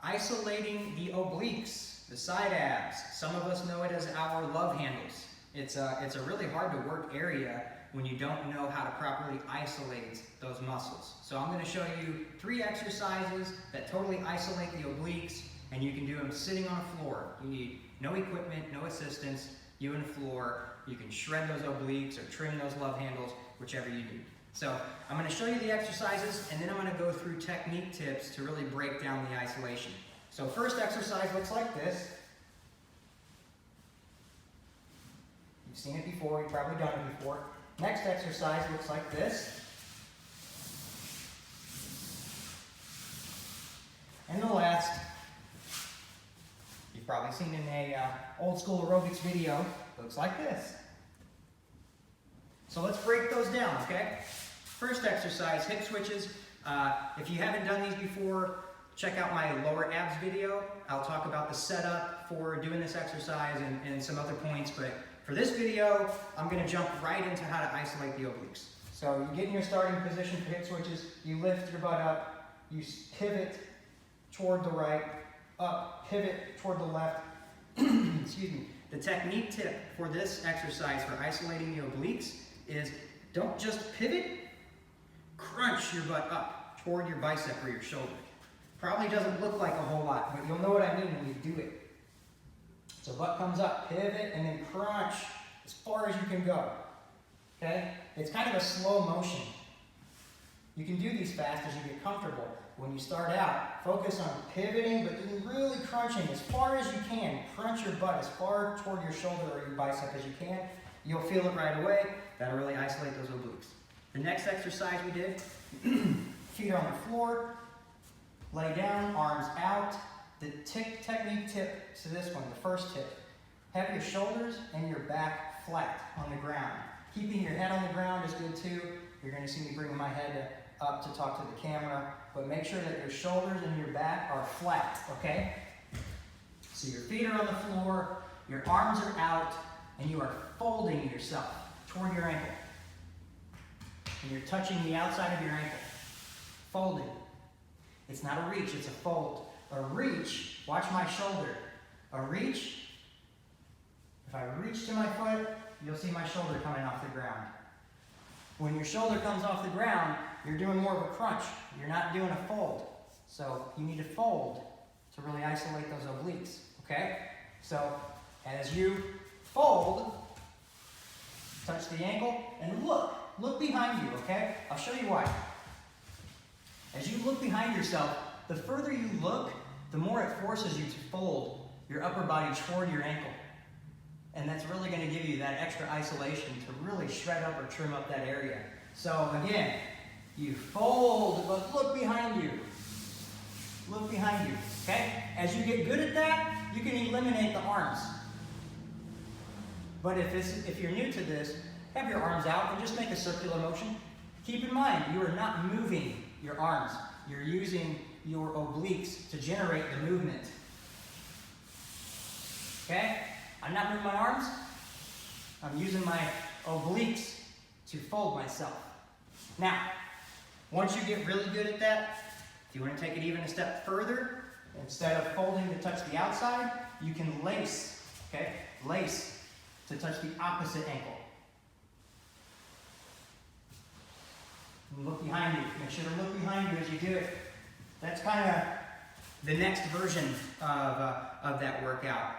isolating the obliques, the side abs. Some of us know it as our love handles. It's a really hard to work area when you don't know how to properly isolate those muscles. So I'm going to show you 3 exercises that totally isolate the obliques, and you can do them sitting on a floor. You need no equipment, no assistance, you and the floor. You can shred those obliques or trim those love handles, whichever you do. So I'm going to show you the exercises, and then I'm going to go through technique tips to really break down the isolation. So first exercise looks like this. You've seen it before, you've probably done it before. Next exercise looks like this. And the last, you've probably seen in a old school aerobics video, looks like this. So let's break those down, okay? First exercise, hip switches. If you haven't done these before, check out my lower abs video. I'll talk about the setup for doing this exercise and some other points, but for this video, I'm going to jump right into how to isolate the obliques. So you get in your starting position for hip switches, you lift your butt up, you pivot toward the right, up, pivot toward the left. Excuse me. The technique tip for this exercise for isolating the obliques is don't just pivot, crunch your butt up toward your bicep or your shoulder. Probably doesn't look like a whole lot, but you'll know what I mean when you do it. So butt comes up, pivot, and then crunch as far as you can go. Okay? It's kind of a slow motion. You can do these fast as you get comfortable. When you start out, focus on pivoting, but then really crunching as far as you can. Crunch your butt as far toward your shoulder or your bicep as you can. You'll feel it right away. That'll really isolate those obliques. The next exercise we did, feet are on the floor, lay down, arms out. The technique tip to this one, the first tip, have your shoulders and your back flat on the ground. Keeping your head on the ground is good too. You're going to see me bring my head up to talk to the camera, but make sure that your shoulders and your back are flat, okay? So your feet are on the floor, your arms are out, and you are folding yourself toward your ankle. And you're touching the outside of your ankle. Folding. It's not a reach, it's a fold. A reach, watch my shoulder. A reach, if I reach to my foot, you'll see my shoulder coming off the ground. When your shoulder comes off the ground, you're doing more of a crunch. You're not doing a fold. So you need to fold to really isolate those obliques, okay? So as you fold, touch the ankle and look behind you, okay? I'll show you why. As you look behind yourself, the further you look, the more it forces you to fold your upper body toward your ankle. And that's really going to give you that extra isolation to really shred up or trim up that area. So again, you fold, but look behind you. Look behind you, okay? As you get good at that, you can eliminate the arms. But if you're new to this, have your arms out and just make a circular motion. Keep in mind, you are not moving your arms. You're using your obliques to generate the movement. Okay? I'm not moving my arms. I'm using my obliques to fold myself. Now, once you get really good at that, if you want to take it even a step further, instead of folding to touch the outside, you can lace. Okay? Lace to touch the opposite ankle. And look behind you. Make sure to look behind you as you do it. That's kind of the next version of that workout.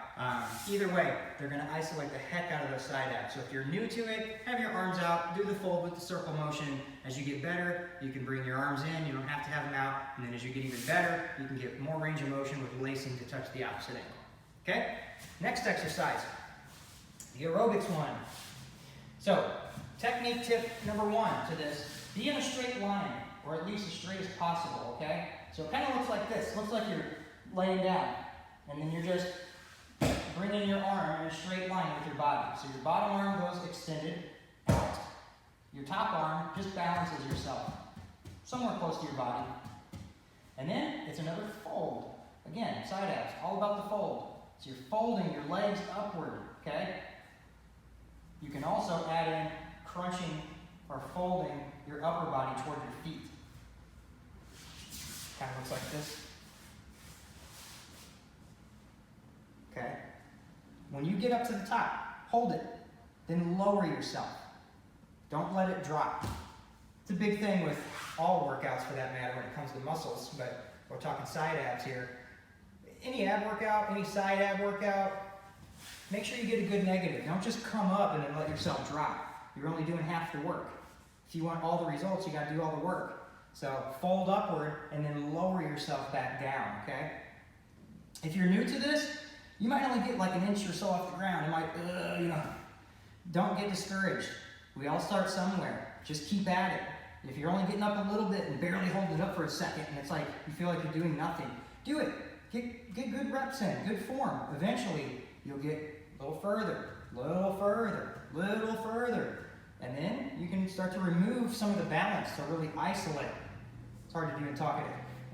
Either way, they're going to isolate the heck out of those side abs. So if you're new to it, have your arms out, do the fold with the circle motion. As you get better, you can bring your arms in. You don't have to have them out. And then as you get even better, you can get more range of motion with lacing to touch the opposite ankle. Okay? Next exercise, the aerobics one. So, technique tip number 1 to this, be in a straight line, or at least as straight as possible, okay? So it kind of looks like this. It looks like you're laying down, and then you're just bringing your arm in a straight line with your body. So your bottom arm goes extended out. Your top arm just balances yourself somewhere close to your body. And then it's another fold. Again, side abs, all about the fold. So you're folding your legs upward, okay? You can also add in crunching or folding your upper body toward your feet. Kind of looks like this. When you get up to the top, hold it, then lower yourself. Don't let it drop. It's a big thing with all workouts for that matter when it comes to muscles, but we're talking side abs here. Any ab workout, any side ab workout, make sure you get a good negative. Don't just come up and then let yourself drop. You're only doing half the work. If you want all the results, you gotta do all the work. So fold upward and then lower yourself back down, okay? If you're new to this, you might only get like an inch or so off the ground. It might, don't get discouraged. We all start somewhere. Just keep at it. If you're only getting up a little bit and barely hold it up for a second and it's like you feel like you're doing nothing, do it. Get good reps in, good form. Eventually, you'll get a little further, little further, little further. And then you can start to remove some of the balance to really isolate. It's hard to do and talk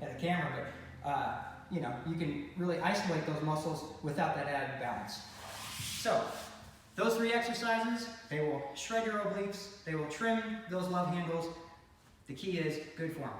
at the camera, but you can really isolate those muscles without that added balance. So, those 3 exercises, they will shred your obliques, they will trim those love handles. The key is good form.